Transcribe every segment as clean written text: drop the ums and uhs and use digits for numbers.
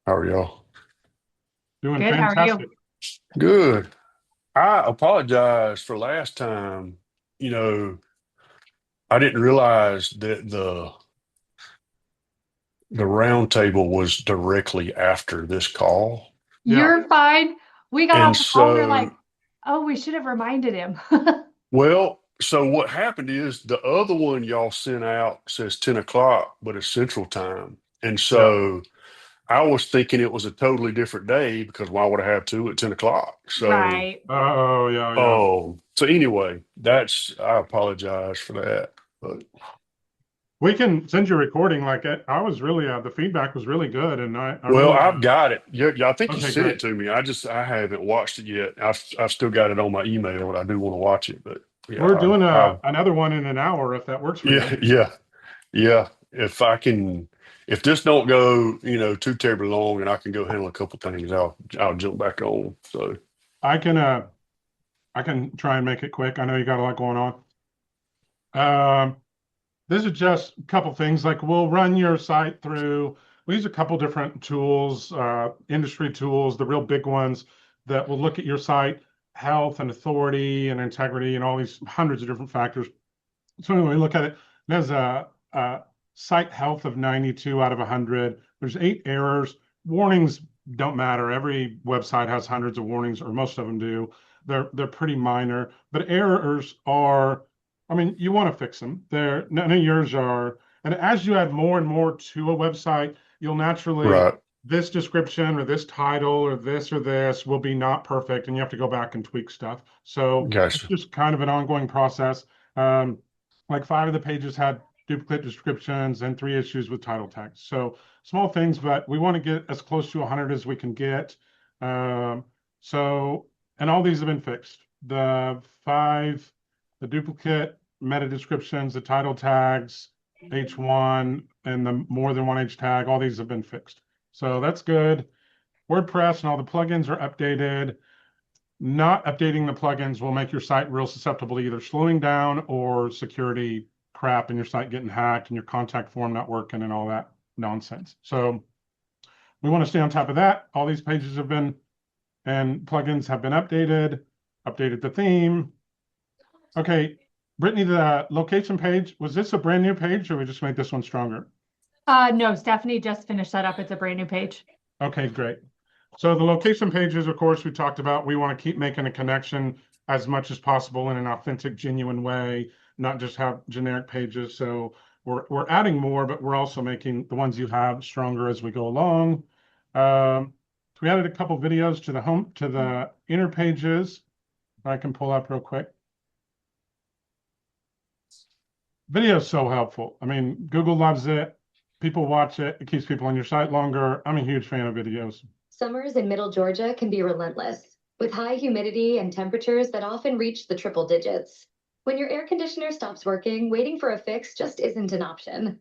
How are y'all? Doing Good. How are you? fantastic. Good. I apologize for last time. You know, I didn't realize that the round table was directly after this call. Yeah. You're fine. We got And off the call. We're like, so, oh, we should have reminded him. so what happened is the other one y'all sent out says 10 o'clock, but it's Central Time. And Yeah. so I was thinking it was a totally different day because why would I have two at 10 o'clock? So, Right. Oh, yeah, yeah. so anyway, I apologize for that. But We can send you a recording. I was really, the feedback was really good. And I well, really, I've got it. Yeah, I think you okay, sent great. it to me. I haven't watched it yet. I've still got it on my email, and I do want to watch it. But yeah, We're doing I've another one in an hour if that works for you. yeah, yeah, yeah. If I can, if this don't go, too terribly long, and I can go handle a couple things, I'll jump back on. So I can, uh, I can try and make it quick. I know you got a lot going on. Um, this is just a couple things. Like we'll run your site through. We use a couple different tools, industry tools, the real big ones that will look at your site health and authority and integrity and all these hundreds of different factors. So anyway, look at it. There's a site health of 92 out of 100. There's 8 errors. Warnings don't matter. Every website has hundreds of warnings, or most of them do. They're pretty minor, but errors are. I mean, you want to fix them. None of yours are. And as you add more and more to a website, you'll naturally right, this description or this title or this will be not perfect, and you have to go back and tweak stuff. So it's gotcha. just kind of an ongoing process. Um, like 5 of the pages had duplicate descriptions and 3 issues with title tags. So small things, but we want to get as close to 100 as we can get. Um, and all these have been fixed. The duplicate meta descriptions, the title tags, H1, and the more than one H tag, all these have been fixed. So that's good. WordPress and all the plugins are updated. Not updating the plugins will make your site real susceptible to either slowing down or security crap and your site getting hacked and your contact form not working and all that nonsense. So we want to stay on top of that. All these pages have been and plugins have been updated the theme. Okay, Brittany, the location page, was this a brand new page or we just made this one stronger? No, Stephanie just finished that up. It's a brand new page. Okay, great. So the location pages, of course, we talked about, we want to keep making a connection as much as possible in an authentic, genuine way, not just have generic pages. So we're adding more, but we're also making the ones you have stronger as we go along. So we added a couple videos to the inner pages. I can pull up real quick. Video is so helpful. I mean, Google loves it. People watch it. It keeps people on your site longer. I'm a huge fan of videos. Summers in middle Georgia can be relentless, with high humidity and temperatures that often reach the triple digits. When your air conditioner stops working, waiting for a fix just isn't an option.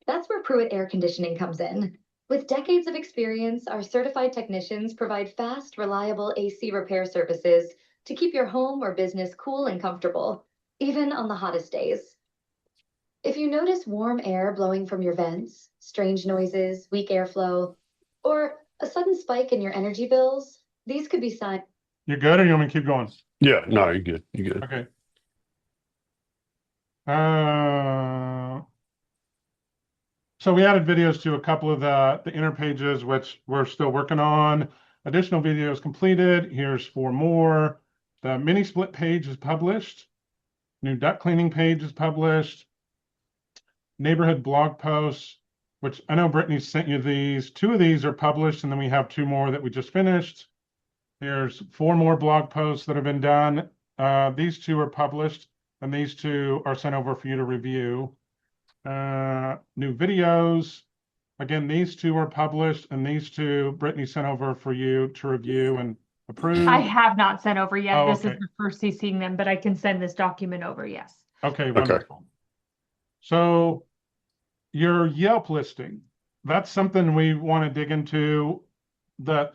That's where Pruitt Air Conditioning comes in. With decades of experience, our certified technicians provide fast, reliable AC repair services to keep your home or business cool and comfortable, even on the hottest days. If you notice warm air blowing from your vents, strange noises, weak airflow, or a sudden spike in your energy bills, these could be signs. You good or you want me to keep going? Yeah, no, you're good. You're good. Okay. Uh, so we added videos to a couple of the inner pages, which we're still working on. Additional videos completed. Here's 4 more. The mini split page is published. New duct cleaning page is published. Neighborhood blog posts, which I know Brittany sent you these. 2 of these are published, and then we have 2 more that we just finished. There's 4 more blog posts that have been done. These 2 are published, and these 2 are sent over for you to review. New videos. Again, these 2 are published, and these 2 Brittany sent over for you to review and I approve. have not sent over yet. Oh, This is okay. the first seeing them, but I can send this document over. Yes. Okay, Okay. wonderful. So your Yelp listing, that's something we want to dig into. That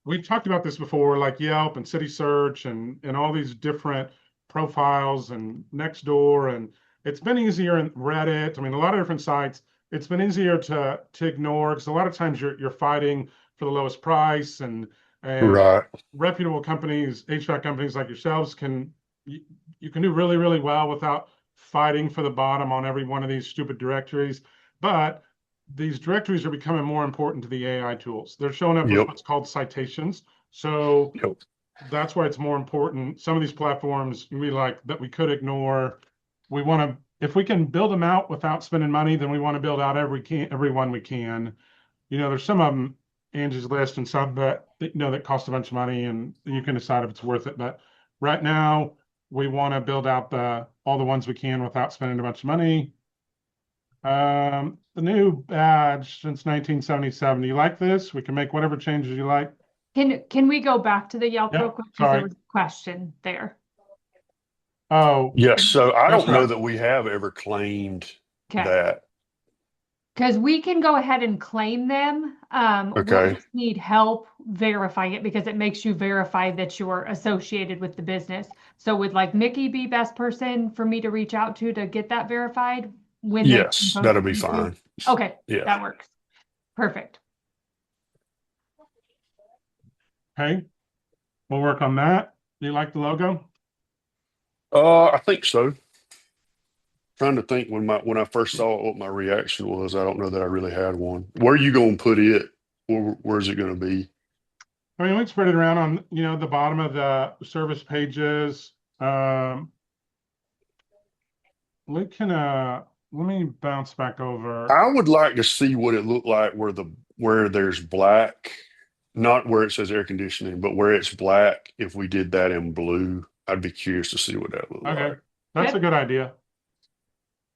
we've talked about this before, like Yelp and City Search and all these different profiles and Nextdoor, and it's been easier in Reddit. I mean, a lot of different sites. it's been easier to ignore because a lot of times you're fighting for the lowest price, and Right. reputable companies, HVAC companies like yourselves you can do really, really well without fighting for the bottom on every one of these stupid directories. But these directories are becoming more important to the AI tools. They're showing up with Yep. what's called citations. So Yep. that's why it's more important. Some of these platforms we like that we could ignore. We want to, if we can build them out without spending money, then we want to build out every one we can. There's some of them, Angie's List and some that that cost a bunch of money, and you can decide if it's worth it. But right now, we want to build out all the ones we can without spending a bunch of money. The new badge since 1977. Do you like this? We can make whatever changes you like. Can we go back to the Yelp Yeah, real quick? Because there sorry. was a question there. Oh, Yes. So I that's don't know right. that we have ever claimed Okay. that. Because we can go ahead and claim them. We'll Okay. just need help verifying it because it makes you verify that you're associated with the business. So would like Mickey be best person for me to reach out to get that verified when they Yes, post that'll it be to YouTube? fine. Okay, Yeah. that works. Perfect. Okay, we'll work on that. Do you like the logo? I think so. Trying to think when I first saw it, what my reaction was. I don't know that I really had one. Where are you going to put it? Where's it going to be? I mean, we can spread it around on, the bottom of the service pages. We can, let me bounce back over. I would like to see what it looked like where there's black, not where it says air conditioning, but where it's black. If we did that in blue, I'd be curious to see what that looked Okay, like. that's a good idea.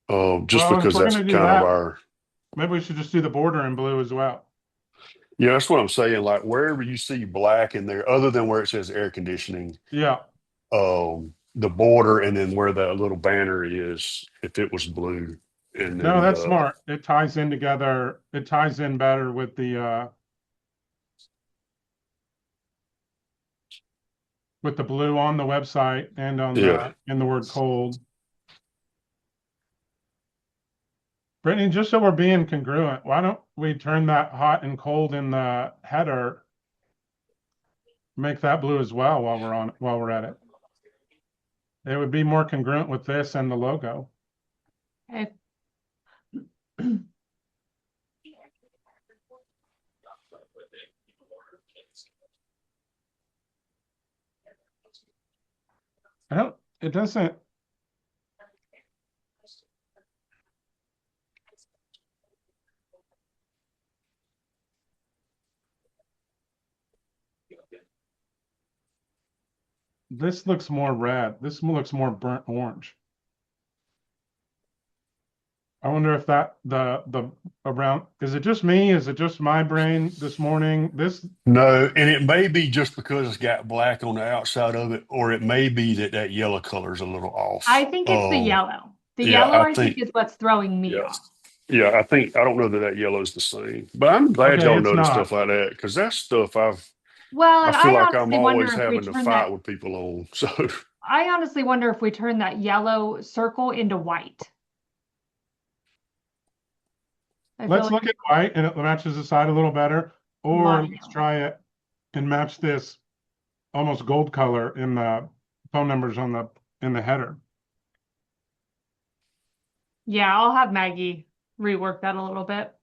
Just Well, if because we're that's gonna do kind of that, our, maybe we should just do the border in blue as well. yeah, that's what I'm saying. Like wherever you see black in there, other than where it says air conditioning, Yeah, the border and then where that little banner is, if it was blue, and no, then that's smart. It ties in together. It ties in better with the blue on the website and on yeah. in the word cold. Brittany, just so we're being congruent, why don't we turn that hot and cold in the header, make that blue as well while we're at it. It would be more congruent with this and the logo. Okay. It doesn't. This looks more red. This looks more burnt orange. I wonder if the around, is it just me? Is it just my brain this morning? No, and it may be just because it's got black on the outside of it, or it may be that yellow color is a little I off. think it's the yellow. The Yeah, yellow, I I think, think, is what's throwing me yeah, off. yeah, I don't know that yellow is the same, but I'm glad Okay, y'all it's notice not. stuff like that because that's stuff Well, I and feel I like I'm honestly wonder always if we having to turn fight that, with people on. So I honestly wonder if we turn that yellow circle into white. I feel Let's like look at white and it matches the side a little better. Or love let's yellow. try it and match this almost gold color in the phone numbers in the header. Yeah, I'll have Maggie rework that a little bit.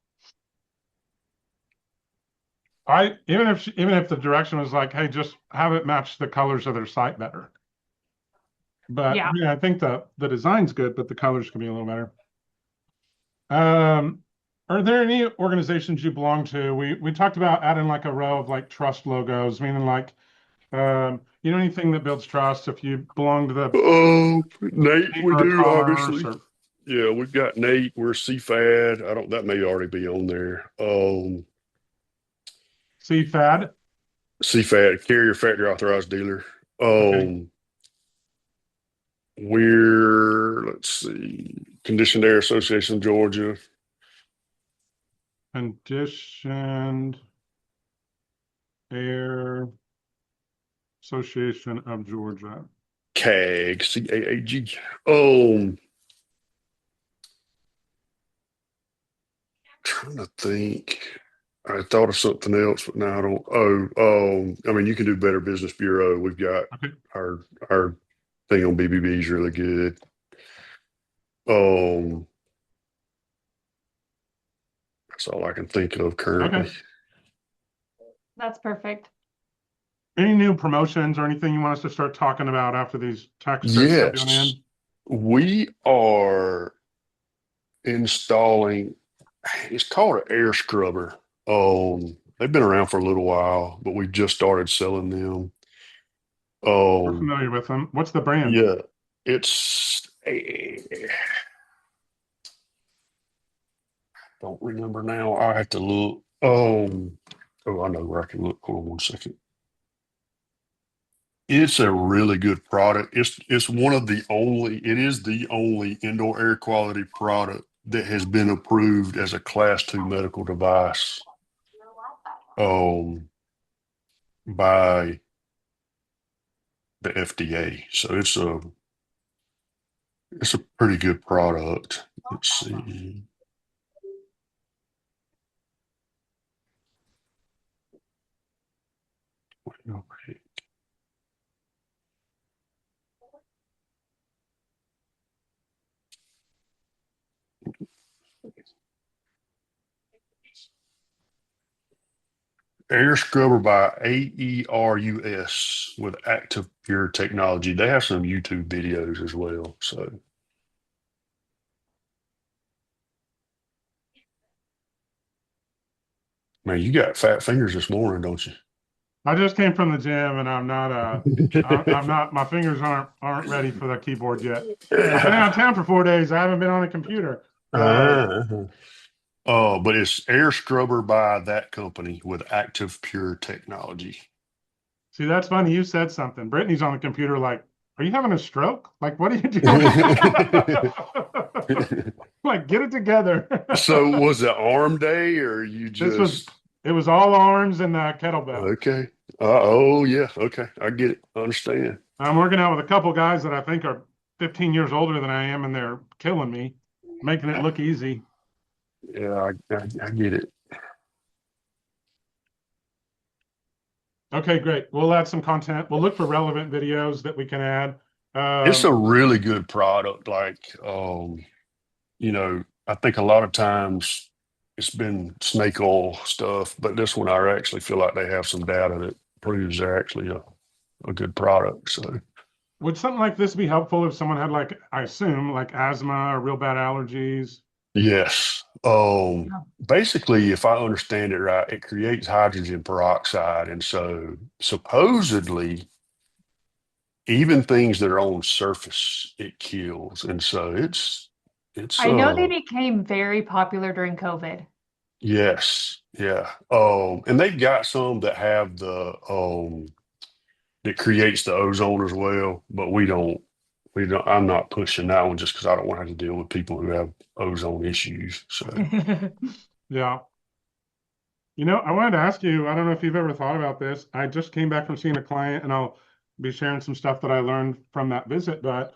Even if the direction was like, hey, just have it match the colors of their site better. But Yeah. I think the design's good, but the colors can be a little better. Are there any organizations you belong to? We talked about adding like a row of like trust logos, meaning like anything that builds trust. If you belong to the oh, Nate, we Chamber of do Commerce obviously. or Yeah, we've got Nate. We're CFAD. I don't. That may already be on there. CFAD. CFAT, carrier factory authorized dealer. Okay. Let's see, Conditioned Air Association of Georgia. Conditioned Air Association of Georgia. CAG, CAAG. Um, trying to think. I thought of something else, but now I don't. I mean, you can do Better Business Bureau. We've got Okay. our thing on BBB is really good. Um, that's all I can think of currently. Okay. That's perfect. Any new promotions or anything you want us to start talking about after these texts start trickling Yes, in? we are installing. It's called an air scrubber. They've been around for a little while, but we've just started selling them. We're Um, familiar with them. What's the brand? yeah, it's. Don't remember now. I have to look. Oh, I know where I can look. Hold on one second. It's a really good product. It's one of the only. It is the only indoor air quality product that has been approved as a Class 2 medical device. Um, by the FDA. So it's a pretty good product. Let's see. Air scrubber by AERUS with Active Pure technology. They have some YouTube videos as well. So, man, you got fat fingers this morning, don't you? I just came from the gym and I'm not, my fingers aren't ready for the keyboard yet. I've been out of town for 4 days. I haven't been on a computer. Uh, but it's air scrubber by that company with Active Pure technology. See, that's funny. You said something. Brittany's on the computer like, are you having a stroke? Like, what are you doing? Like, get it together. So was it arm day or you This was, just it was all arms and kettlebell. okay? Oh yeah, okay. I get it. I understand. I'm working out with a couple guys that I think are 15 years older than I am, and they're killing me, making it look easy. Yeah, I get it. Okay, great. We'll add some content. We'll look for relevant videos that we can add. It's Um, a really good product. I think a lot of times it's been snake oil stuff, but this one I actually feel like they have some data that proves they're actually a good product. So would something like this be helpful if someone had like, I assume, like asthma or real bad allergies? yes. Yeah. Basically, if I understand it right, it creates hydrogen peroxide. And so supposedly even things that are on surface, it kills. And so it's I know they became very popular during COVID. yes, yeah. And they've got some that have the that creates the ozone as well, but we don't. I'm not pushing that one just because I don't want to have to deal with people who have ozone issues. So Yeah. I wanted to ask you, I don't know if you've ever thought about this. I just came back from seeing a client and I'll be sharing some stuff that I learned from that visit, but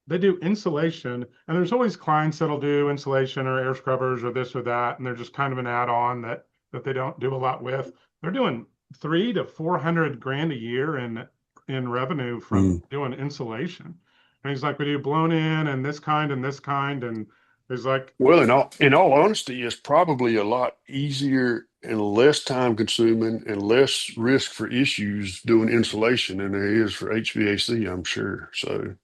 they do insulation, and there's always clients that'll do insulation or air scrubbers or this or that, and they're just kind of an add-on that they don't do a lot with. They're doing 300 to 400 grand a year in revenue from mm. doing insulation. And he's like, we do blown in and this kind and this kind, and he's like, Well, in all honesty, it's probably a lot easier and less time consuming and less risk for issues doing insulation than there is for HVAC, I'm sure. So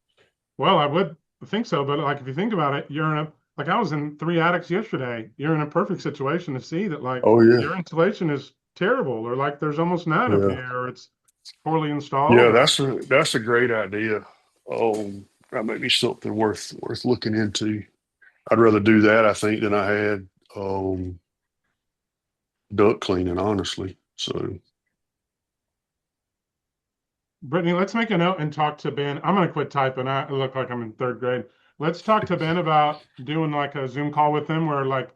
well, I would think so, but like if you think about it, you're in a like I was in 3 attics yesterday. You're in a perfect situation to see that like oh yeah. your insulation is terrible, or like there's almost none up Yeah. here, or it's poorly installed, Yeah, or that's a great idea. That may be something worth looking into. I'd rather do that, I think, than I had duct cleaning, honestly. So Brittany, let's make a note and talk to Ben. I'm gonna quit typing. I look like I'm in third grade. Let's talk to Ben about doing like a Zoom call with him where like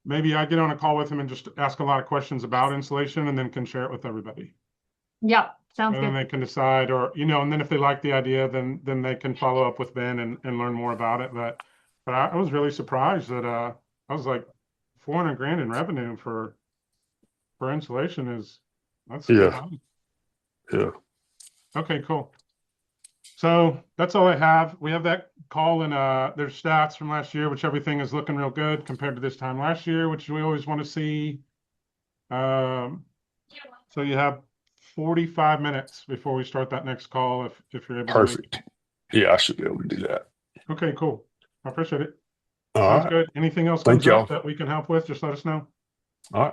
maybe I get on a call with him and just ask a lot of questions about insulation and then can share it with everybody. Yep, sounds And then good. they can decide, or and then if they like the idea, then they can follow up with Ben and learn more about it. But I was really surprised that I was like, 400 grand in revenue for insulation that's Yeah. good money. Yeah. Okay, cool. So that's all I have. We have that call and there's stats from last year, which everything is looking real good compared to this time last year, which we always want to see. So you have 45 minutes before we start that next call if you're able to make it. Perfect. Yeah, I should be able to do that. Okay, cool. I appreciate it. All Sounds right. good. Anything else Thank comes up y'all. that we can help with, just let us know. All right.